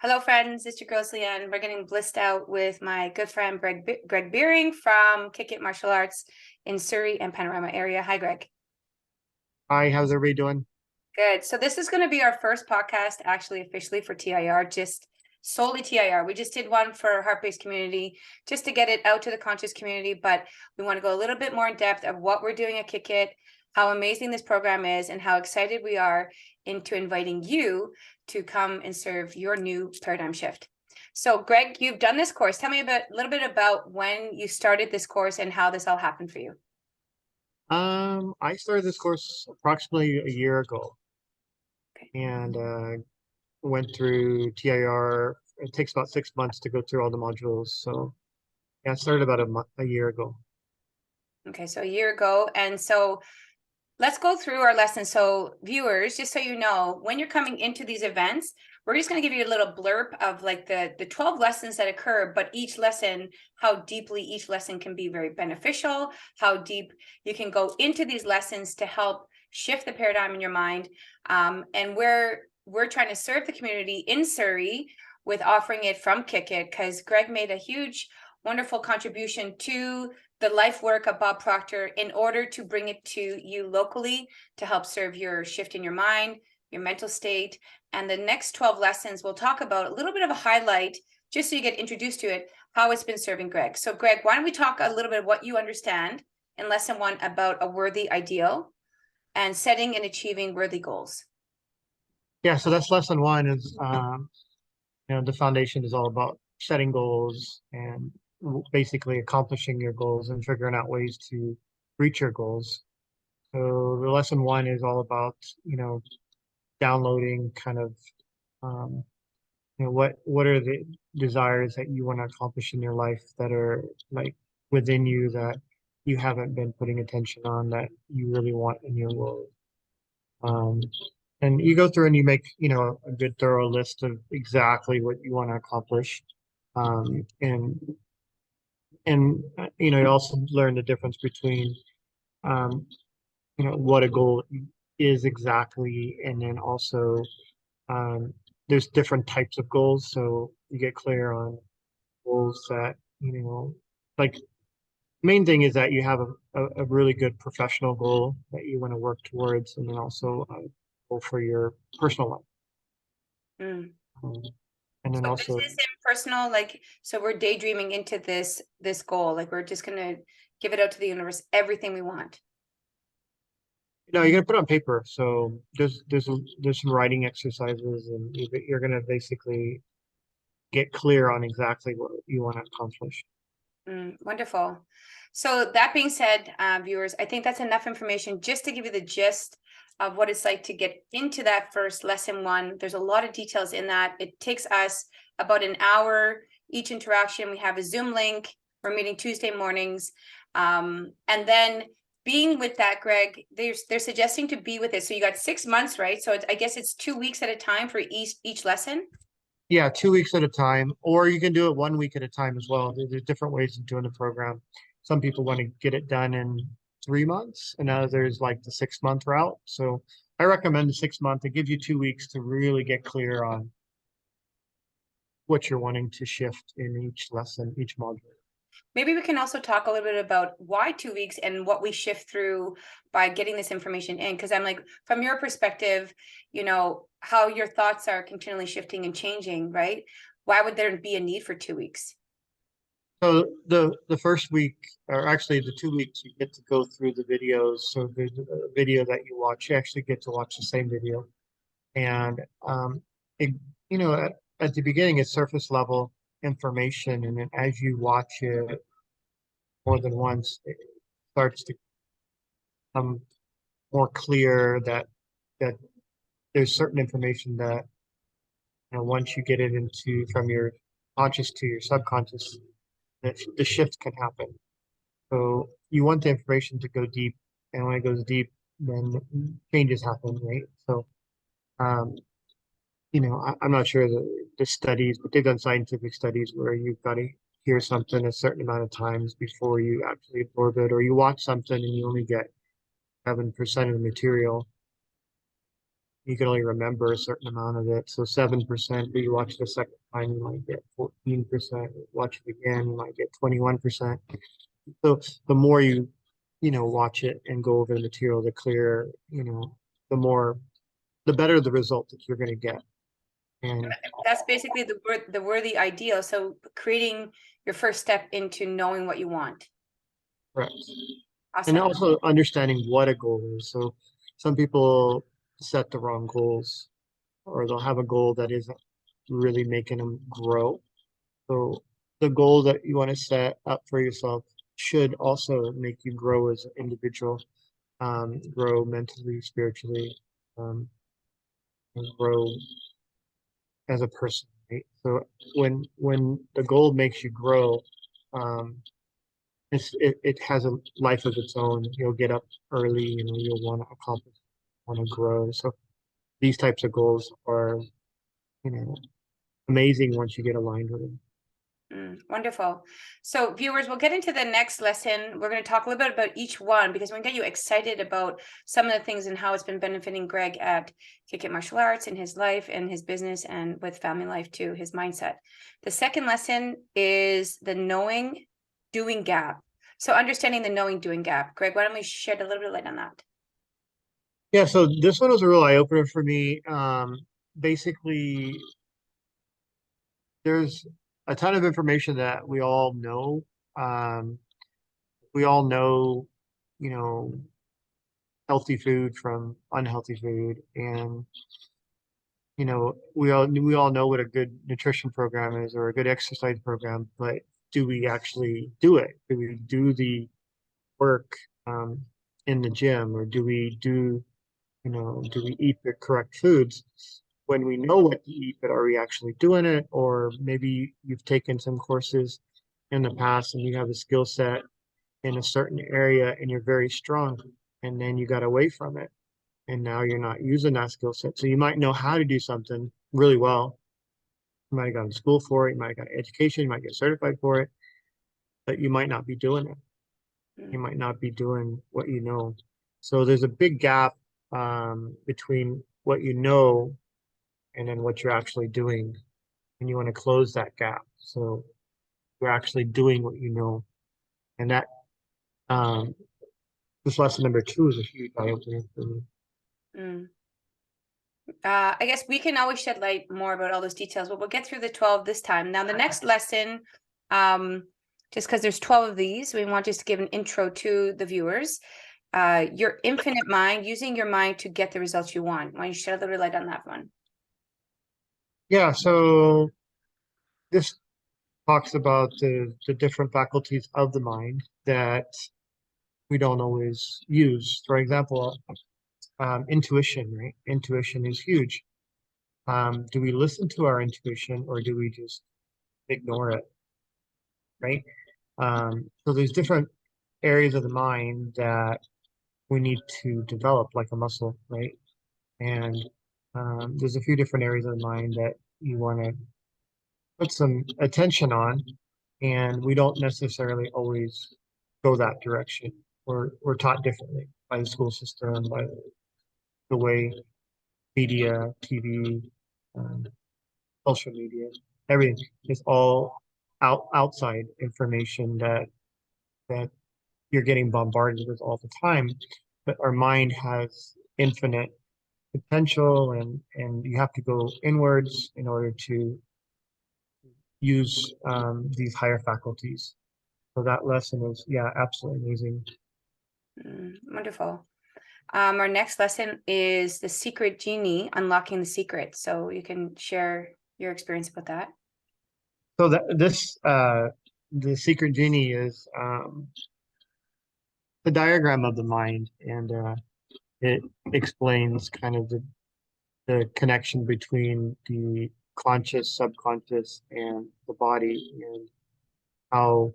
Hello, friends. It's your girl, Leanne. We're getting blissed out with my good friend, Greg Birring from Kick It Martial Arts in Surrey and Panorama area. Hi, Greg. Hi, how's everybody doing? Good. So this is going to be our first podcast, actually, officially for TIR, just solely TIR. We just did one for heart-based community, just to get it out to the conscious community. But we want to go a little bit more in depth of what we're doing at Kick It, how amazing this program is, and how excited we are into inviting you to come and serve your new paradigm shift. So, Greg, you've done this course. Tell me a little bit about when you started this course and how this all happened for you. I started this course approximately a year ago Okay. and went through TIR. It takes about 6 months to go through all the modules. So yeah, I started about a year ago. Okay, so a year ago. And so let's go through our lessons. So viewers, just so you know, when you're coming into these events, we're just going to give you a little blurb of like the 12 lessons that occur, but each lesson, how deeply each lesson can be very beneficial, how deep you can go into these lessons to help shift the paradigm in your mind. And we're trying to serve the community in Surrey with offering it from Kick It, because Greg made a huge, wonderful contribution to the life work of Bob Proctor in order to bring it to you locally to help serve your shift in your mind, your mental state. And the next 12 lessons, we'll talk about a little bit of a highlight, just so you get introduced to it, how it's been serving Greg. So Greg, why don't we talk a little bit of what you understand in lesson 1 about a worthy ideal and setting and achieving worthy goals. Yeah, so that's lesson one is the foundation is all about setting goals and basically accomplishing your goals and figuring out ways to reach your goals. So the lesson one is all about, downloading kind of um, what are the desires that you want to accomplish in your life that are like within you that you haven't been putting attention on that you really want in your world. um, and you go through and you make a good thorough list of exactly what you want to accomplish. And you also learn the difference between um, what a goal is exactly, and then also um, there's different types of goals, so you get clear on goals that, like main thing is that you have a really good professional goal that you want to work towards, and then also a goal for your personal life. Mm. Um, and then So this also, is in personal, like, so we're daydreaming into this goal, like we're just gonna give it out to the universe, everything we want. you're gonna put it on paper. So there's some writing exercises, and you're gonna basically get clear on exactly what you want to accomplish. Wonderful. So that being said, viewers, I think that's enough information just to give you the gist of what it's like to get into that first lesson 1. There's a lot of details in that. It takes us about an hour each interaction. We have a Zoom link. We're meeting Tuesday mornings. And then being with that, Greg, they're suggesting to be with it. So you got 6 months, right? So I guess it's 2 weeks at a time for each lesson. Yeah, 2 weeks at a time, or you can do it 1 week at a time as well. There's different ways of doing the program. Some people want to get it done in 3 months, and others like the 6 month route. So I recommend the 6 month. It gives you 2 weeks to really get clear on what you're wanting to shift in each lesson, each module. Maybe we can also talk a little bit about why 2 weeks and what we shift through by getting this information in. Because I'm like, from your perspective, how your thoughts are continually shifting and changing, right? Why would there be a need for 2 weeks? So the first week, or actually the 2 weeks, you get to go through the videos. So there's a video that you watch. You actually get to watch the same video, and it, at the beginning, it's surface level information, and then as you watch it more than once, it starts to become more clear that there's certain information that, once you get it into from your conscious to your subconscious, that the shift can happen. So you want the information to go deep, and when it goes deep, then changes happen, right? So, um, I'm not sure the studies, but they've done scientific studies where you've got to hear something a certain amount of times before you actually absorb it, or you watch something and you only get 7% of the material. you can only remember a certain amount of it. So 7%, but you watch it a second time, you might get 14%. Watch it again, you might get 21%. So the more you watch it and go over the material, the clearer, the more, the better the result that you're going to get. And That's basically the worthy ideal. So creating your first step into knowing what you want. right. And Awesome. also understanding what a goal is. So some people set the wrong goals, or they'll have a goal that isn't really making them grow. So the goal that you want to set up for yourself should also make you grow as an individual, grow mentally, spiritually, um, and grow as a person, right? So when the goal makes you grow, um, it has a life of its own. You'll get up early, you'll want to accomplish, want to grow. So these types of goals are, you know, amazing once you get aligned with them. Wonderful. So viewers, we'll get into the next lesson. We're going to talk a little bit about each one because we get you excited about some of the things and how it's been benefiting Greg at Kick It Martial Arts in his life and his business and with family life too, his mindset. The second lesson is the knowing doing gap. So understanding the knowing doing gap. Greg, why don't we shed a little bit of light on that? Yeah, so this one was a real eye opener for me. Basically, there's a ton of information that we all know. Um, we all know, you know, healthy food from unhealthy food, and we all know what a good nutrition program is or a good exercise program, but do we actually do it? Do we do the work um, in the gym, or do we eat the correct foods? When we know what to eat, but are we actually doing it? Or maybe you've taken some courses in the past and you have a skill set in a certain area and you're very strong, and then you got away from it and now you're not using that skill set. So you might know how to do something really well. You might have gone to school for it, you might have got an education, you might get certified for it, but you might not be doing it. You Mm, might not be doing what you know. So there's a big gap between what you know and then what you're actually doing. And you want to close that gap. So you're actually doing what you know. And that um, this lesson number 2 is a huge eye opener for me. mm. I guess we can always shed light more about all those details, but we'll get through the 12 this time. Now, the next lesson, just because there's 12 of these, we want just to give an intro to the viewers. Your infinite mind, using your mind to get the results you want. Why don't you shed a little bit of light on that one? Yeah, so this talks about the different faculties of the mind that we don't always use. For example, intuition, right? Intuition is huge. Do we listen to our intuition or do we just ignore it, right? So there's different areas of the mind that we need to develop like a muscle, right? And there's a few different areas of the mind that you want to put some attention on, and we don't necessarily always go that direction. We're taught differently by the school system, by the way media, TV, um, social media, everything is all outside information that you're getting bombarded with all the time. But our mind has infinite potential, and you have to go inwards in order to use these higher faculties. So that lesson is, yeah, absolutely amazing. Wonderful. Our next lesson is the secret genie, unlocking the secret. So you can share your experience with that. So the secret genie is the diagram of the mind, and it explains kind of the connection between the conscious, subconscious, and the body, and how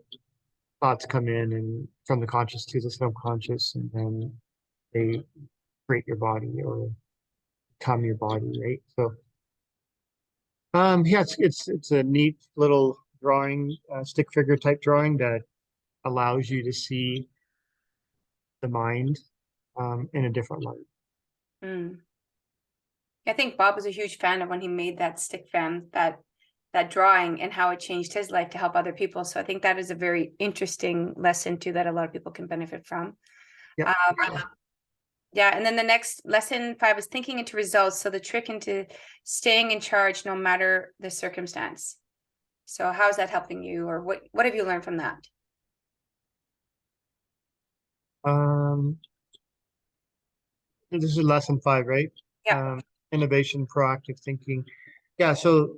thoughts come in and from the conscious to the subconscious, and then they create your body or become your body, right? So, yeah, it's a neat little drawing, stick figure type drawing that allows you to see the mind in a different light. Mm. I think Bob was a huge fan of when he made that stick fan, that drawing, and how it changed his life to help other people. So I think that is a very interesting lesson too that a lot of people can benefit from. Yeah. Um, yeah, and then the next lesson 5 is thinking into results. So the trick into staying in charge no matter the circumstance. So how is that helping you, or what have you learned from that? Um, this is lesson 5, right? Yeah. Um, Innovation, proactive thinking. Yeah. So,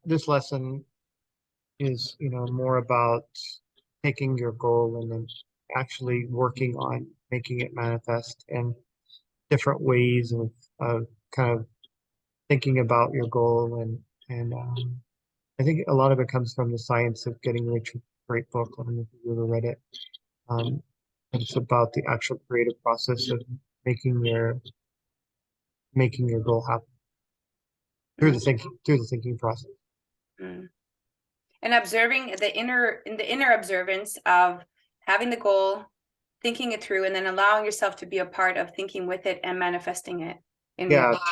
this lesson is, more about taking your goal and then actually working on making it manifest and different ways of kind of thinking about your goal and I think a lot of it comes from the science of getting rich. Great book. I don't know if you've ever read it. Um, and it's about the actual creative process of making your goal happen Mm, through the thinking process. mm. And observing the inner observance of having the goal, thinking it through, and then allowing yourself to be a part of thinking with it and manifesting it in Yeah, reality.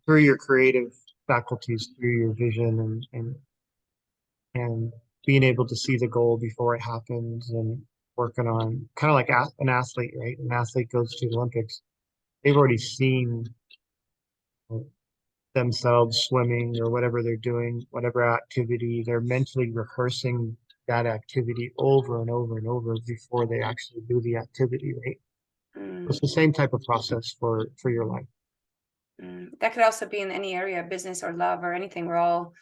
through your creative faculties, through your vision and being able to see the goal before it happens and working on kind of like an athlete, right? An athlete goes to the Olympics. They've already seen themselves swimming or whatever they're doing, whatever activity, they're mentally rehearsing that activity over and over and over before they actually do the activity, right? Mm, It's the same type of process for your life. That could also be in any area, business or love or anything. We all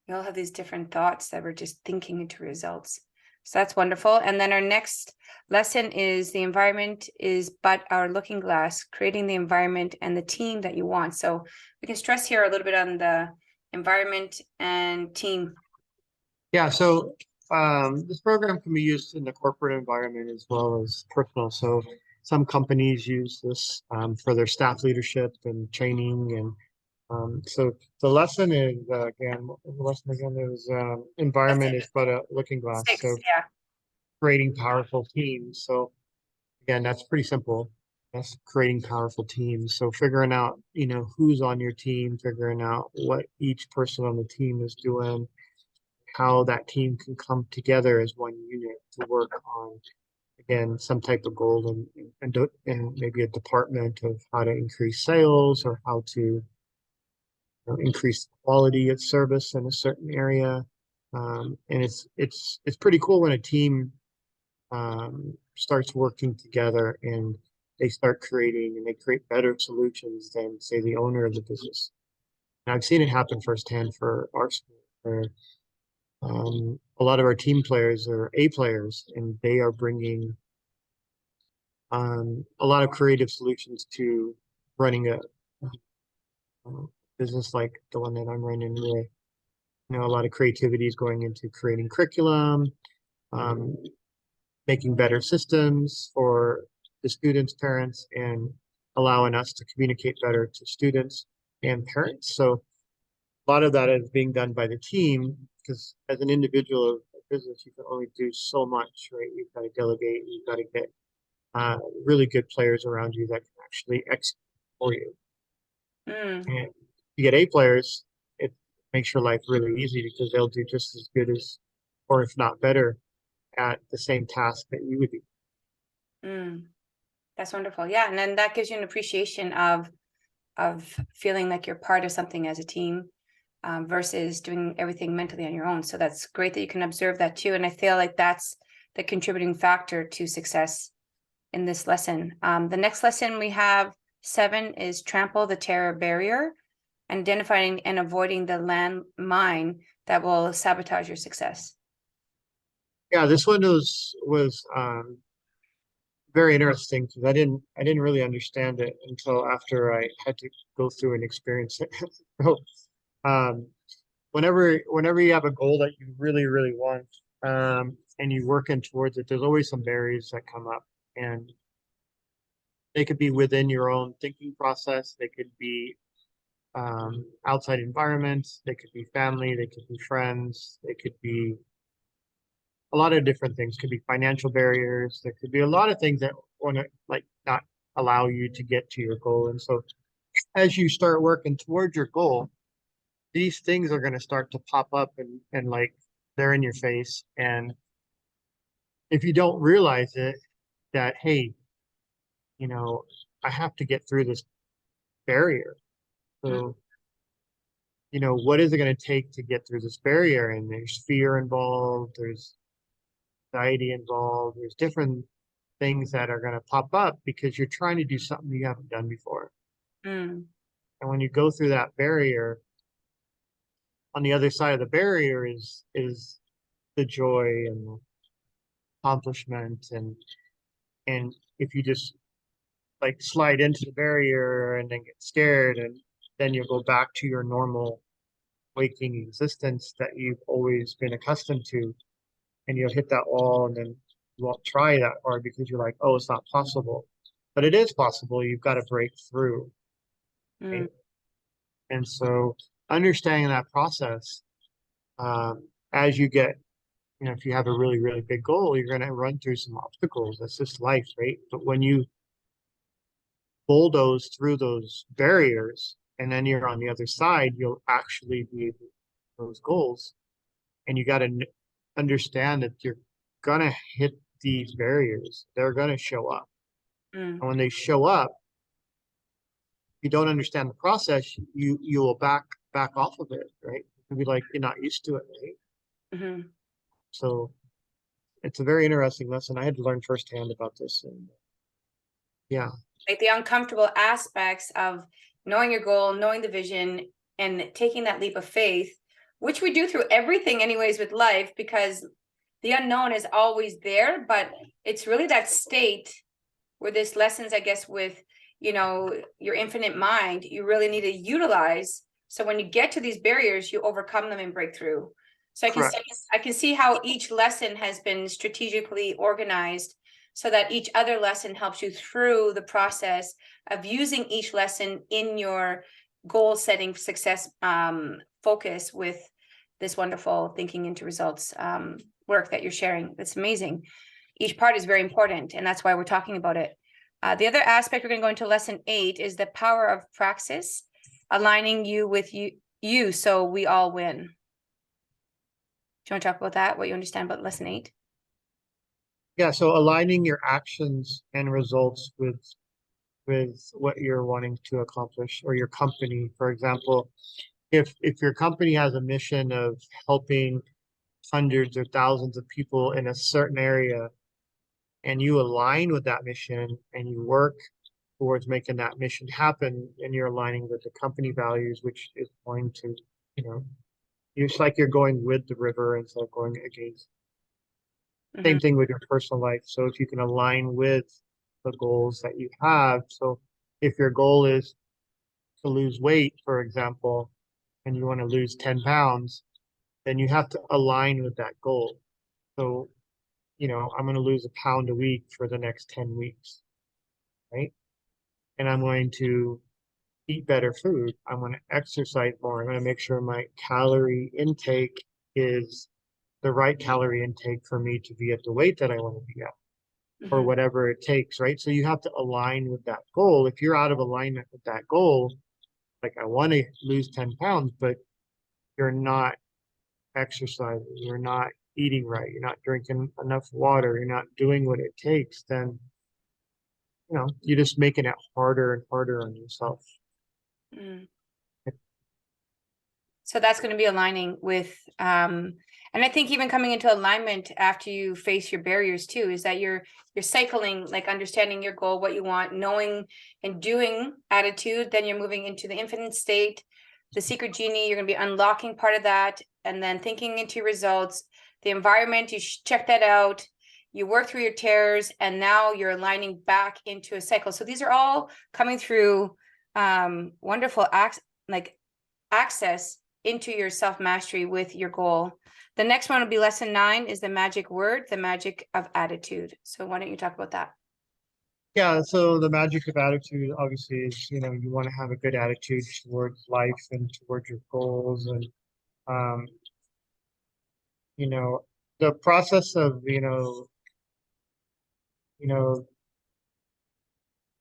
have these different thoughts that we're just thinking into results. So that's wonderful. And then our next lesson is the environment is but our looking glass, creating the environment and the team that you want. So we can stress here a little bit on the environment and team. Yeah, so this program can be used in the corporate environment as well as personal. So some companies use this for their staff leadership and training. And so the lesson is, again, what was the lesson again? Is That's environment is but a looking glass. 6. So creating powerful teams. So again, that's pretty simple. That's creating powerful teams. So figuring out, who's on your team, figuring out what each person on the team is doing, how that team can come together as one unit to work on, again, some type of goal and maybe a department of how to increase sales or how to increase quality of service in a certain area. And it's pretty cool when a team starts working together and they start creating and they create better solutions than, say, the owner of the business. And I've seen it happen firsthand for our school, where a lot of our team players are A players, and they are bringing a lot of creative solutions to running a business like the one that I'm running. Where a lot of creativity is going into creating curriculum, um, making better systems for the students, parents, and allowing us to communicate better to students and parents. So a lot of that is being done by the team because as an individual of business, you can only do so much, right? You've got to delegate, you've got to get really good players around you that can actually execute for you. Mm, And you get A players, it makes your life really easy because they'll do just as good as, or if not better, at the same task that you would do. mm. That's wonderful. Yeah, and then that gives you an appreciation of feeling like you're part of something as a team, versus doing everything mentally on your own. So that's great that you can observe that too. And I feel like that's the contributing factor to success in this lesson. The next lesson we have 7 is trample the terror barrier, identifying and avoiding the landmine that will sabotage your success. Yeah, this one was very interesting because I didn't really understand it until after I had to go through and experience it. So, um, whenever you have a goal that you really really want, and you working towards it, there's always some barriers that come up, and they could be within your own thinking process. They could be outside environments. They could be family. They could be friends. They could be a lot of different things. Could be financial barriers. There could be a lot of things that want to like not allow you to get to your goal. And so as you start working towards your goal, these things are going to start to pop up and like they're in your face. And if you don't realize it, that, hey, you know, I have to get through this barrier. Mm, So, what is it going to take to get through this barrier? And there's fear involved, there's anxiety involved, there's different things that are going to pop up because you're trying to do something you haven't done before. mm, And when you go through that barrier, on the other side of the barrier is the joy and accomplishment and if you just like slide into the barrier and then get scared and then you'll go back to your normal waking existence that you've always been accustomed to and you'll hit that wall and then you won't try that hard because you're like, oh, it's not possible. But it is possible. You've got to break through, mm, right? And so understanding that process, as you get, if you have a really, really big goal, you're going to run through some obstacles. That's just life, right? But when you bulldoze through those barriers and then you're on the other side, you'll actually be able to hit those goals. And you got to understand that you're going to hit these barriers. They're going to show up. mm, And when they show up, if you don't understand the process, you will back off of it, right? You'll be like, you're not used to it, right? mhm. So it's a very interesting lesson. I had to learn firsthand about this. And yeah, Like the uncomfortable aspects of knowing your goal, knowing the vision, and taking that leap of faith, which we do through everything, anyways, with life, because the unknown is always there, but it's really that state where this lessons, I guess, with your infinite mind, you really need to utilize. So when you get to these barriers, you overcome them and break through. So correct. I can see how each lesson has been strategically organized so that each other lesson helps you through the process of using each lesson in your goal setting success focus with this wonderful thinking into results work that you're sharing. That's amazing. Each part is very important, and that's why we're talking about it. The other aspect we're going to go into lesson 8 is the power of praxis, aligning you with you so we all win. Do you want to talk about that? What you understand about lesson 8? Yeah, so aligning your actions and results with what you're wanting to accomplish or your company. For example, if your company has a mission of helping hundreds or thousands of people in a certain area and you align with that mission and you work towards making that mission happen and you're aligning with the company values, which is going to, you know, it's like you're going with the river instead of going against. Mm-hmm. Same thing with your personal life. So if you can align with the goals that you have. So if your goal is to lose weight, for example, and you want to lose 10 pounds, then you have to align with that goal. So, I'm going to lose a pound a week for the next 10 weeks, right? And I'm going to eat better food. I'm going to exercise more. I'm going to make sure my calorie intake is the right calorie intake for me to be at the weight that I want to be at, or Mm-hmm. whatever it takes, right? So you have to align with that goal. If you're out of alignment with that goal, like I want to lose 10 pounds, but you're not exercising, you're not eating right, you're not drinking enough water, you're not doing what it takes, then you're just making it harder and harder on yourself. Mm. So that's going to be aligning with and I think even coming into alignment after you face your barriers too is that you're cycling, like understanding your goal, what you want, knowing and doing attitude, then you're moving into the infinite state, the secret genie, you're going to be unlocking part of that, and then thinking into your results, the environment, you check that out, you work through your tears, and now you're aligning back into a cycle. So these are all coming through wonderful access into your self-mastery with your goal. The next one will be lesson 9 is the magic word, the magic of attitude. So why don't you talk about that? Yeah, so the magic of attitude obviously is, you want to have a good attitude towards life and towards your goals. And, um, you know, the process of, you know,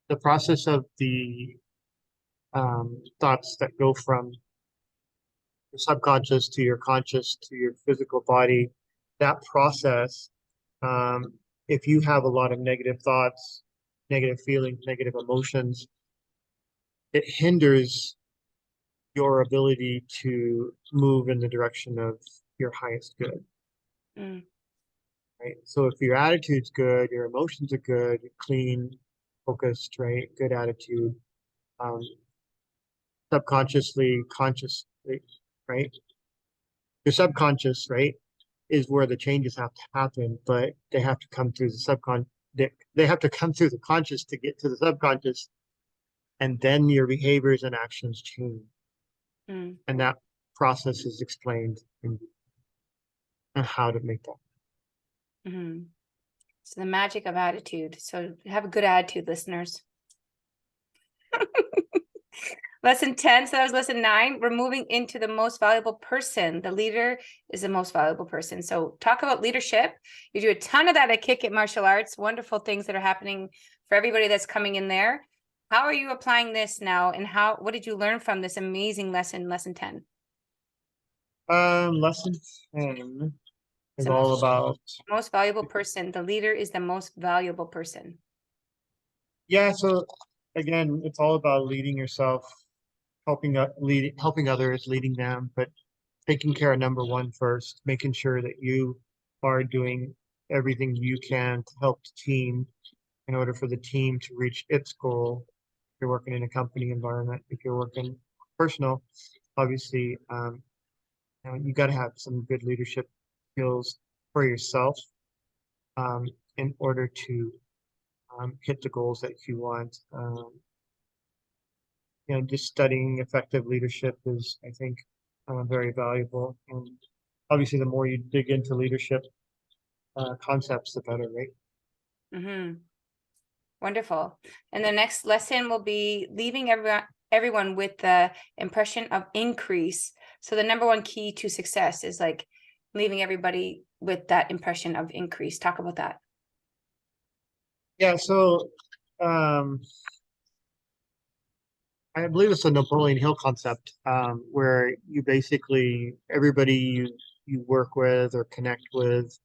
the process of the thoughts that go from your subconscious to your conscious to your physical body. That process, um, if you have a lot of negative thoughts, negative feelings, negative emotions, it hinders your ability to move in the direction of your highest good, Mm, right? So if your attitude's good, your emotions are good, you're clean, focused, right? Good attitude, um, subconsciously, consciously, right? Your subconscious, right, is where the changes have to happen, but they have to come through the they have to come through the conscious to get to the subconscious, and then your behaviors and actions change. mm, And that process is explained in how to make that. mhm. So the magic of attitude. So have a good attitude, listeners. Lesson 10. So that was lesson 9. We're moving into the most valuable person. The leader is the most valuable person. So talk about leadership. You do a ton of that at Kick It Martial Arts. Wonderful things that are happening for everybody that's coming in there. How are you applying this now? And what did you learn from this amazing lesson 10? Lesson 10 It's is the all about, most valuable person. The leader is the most valuable person. yeah, so again, it's all about leading yourself, helping others, leading them, but taking care of number one first, making sure that you are doing everything you can to help the team in order for the team to reach its goal. If you're working in a company environment, if you're working personal, obviously, you got to have some good leadership skills for yourself, um, in order to hit the goals that you want. Just studying effective leadership is, I think, very valuable. And obviously, the more you dig into leadership concepts, the better, right? Mm-hmm. Wonderful. And the next lesson will be leaving everyone with the impression of increase. So the number one key to success is like leaving everybody with that impression of increase. Talk about that. Yeah, so um, I believe it's a Napoleon Hill concept, where you basically everybody you work with or connect with,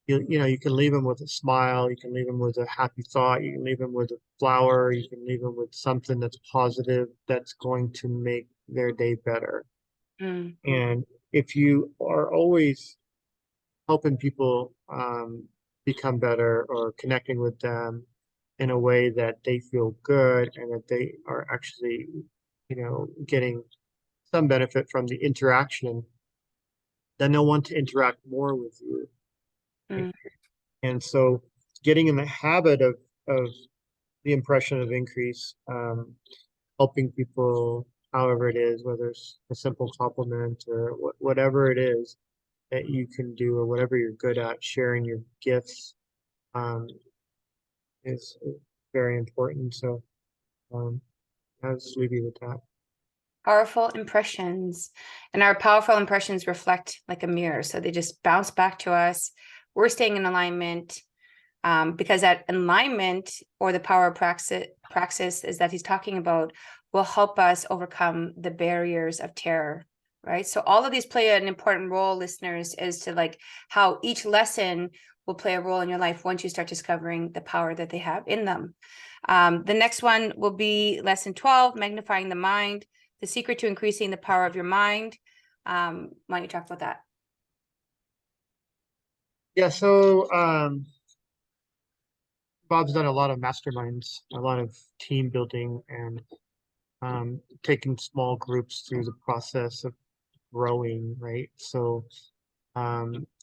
you can leave them with a smile, you can leave them with a happy thought, you can leave them with a flower, you can leave them with something that's positive that's going to make their day better. Mm, And if you are always helping people become better or connecting with them in a way that they feel good and that they are actually, getting some benefit from the interaction, then they'll want to interact more with you. mm, And so getting in the habit of the impression of increase, helping people however it is, whether it's a simple compliment or whatever it is that you can do or whatever you're good at, sharing your gifts, um, is very important. So I'll just leave you with that. Powerful impressions. And our powerful impressions reflect like a mirror. So they just bounce back to us. We're staying in alignment. Because that alignment or the power of praxis is that he's talking about will help us overcome the barriers of terror, right? So all of these play an important role, listeners, as to like how each lesson will play a role in your life once you start discovering the power that they have in them. The next one will be lesson 12, magnifying the mind, the secret to increasing the power of your mind. Why don't you talk about that? Yeah, so Bob's done a lot of masterminds, a lot of team building, and taking small groups through the process of growing, right? So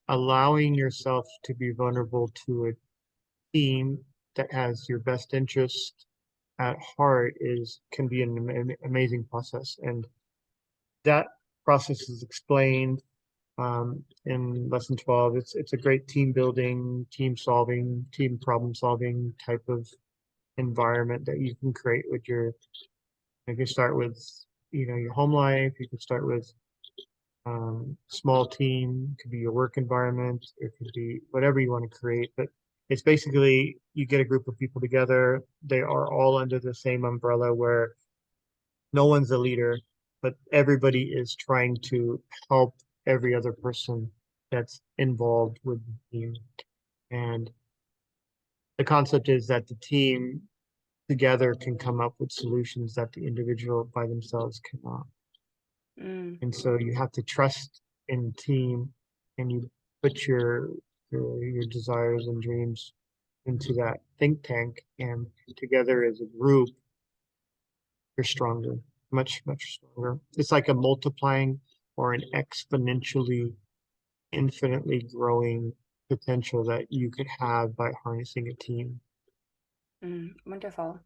allowing yourself to be vulnerable to a team that has your best interest at heart is can be an amazing process, and that process is explained in lesson 12. It's a great team building, team solving, team problem solving type of environment that you can create with your. You can start with your home life. You can start with small team. It could be your work environment. It could be whatever you want to create, but it's basically you get a group of people together. They are all under the same umbrella where no one's a leader, but everybody is trying to help every other person that's involved with the team. And the concept is that the team together can come up with solutions that the individual by themselves cannot. Mm, And so you have to trust in the team, and you put your desires and dreams into that think tank, and together as a group, you're stronger, much stronger. It's like a multiplying or an exponentially, infinitely growing potential that you could have by harnessing a team. wonderful.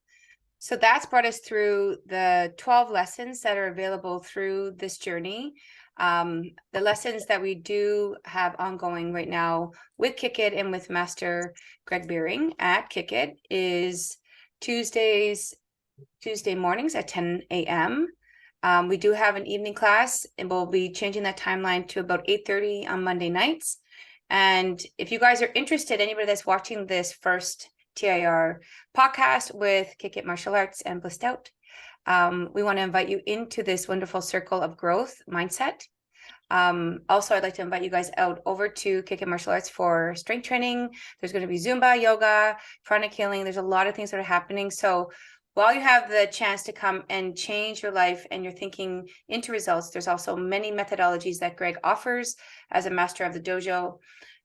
So that's brought us through the 12 lessons that are available through this journey. The lessons that we do have ongoing right now with Kick It and with Master Greg Birring at Kick It is Tuesday mornings at 10 a.m. We do have an evening class, and we'll be changing that timeline to about 8:30 on Monday nights. And if you guys are interested, anybody that's watching this first TIR podcast with Kick It Martial Arts and Blissed Out, we want to invite you into this wonderful circle of growth mindset. Also, I'd like to invite you guys out over to Kick It Martial Arts for strength training. There's going to be Zumba, yoga, pranic healing. There's a lot of things that are happening. So while you have the chance to come and change your life and your thinking into results, there's also many methodologies that Greg offers as a master of the dojo,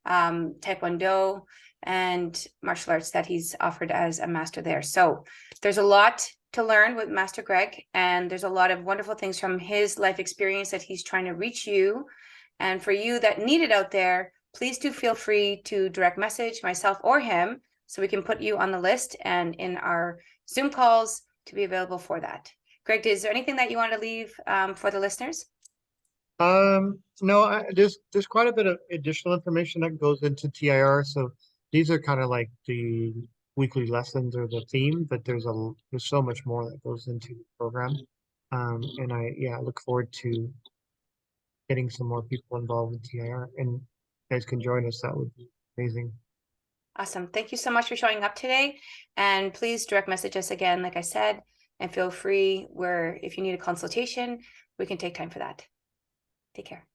Taekwondo, and martial arts that he's offered as a master there. So there's a lot to learn with Master Greg, and there's a lot of wonderful things from his life experience that he's trying to reach you. And for you that need it out there, please do feel free to direct message myself or him so we can put you on the list and in our Zoom calls to be available for that. Greg, is there anything that you want to leave for the listeners? No, there's quite a bit of additional information that goes into TIR. So these are kind of like the weekly lessons or the theme, but there's so much more that goes into the program. And I look forward to getting some more people involved in TIR, and you guys can join us. That would be amazing. Awesome. Thank you so much for showing up today. And please direct message us again, like I said, and feel free if you need a consultation, we can take time for that. Take care.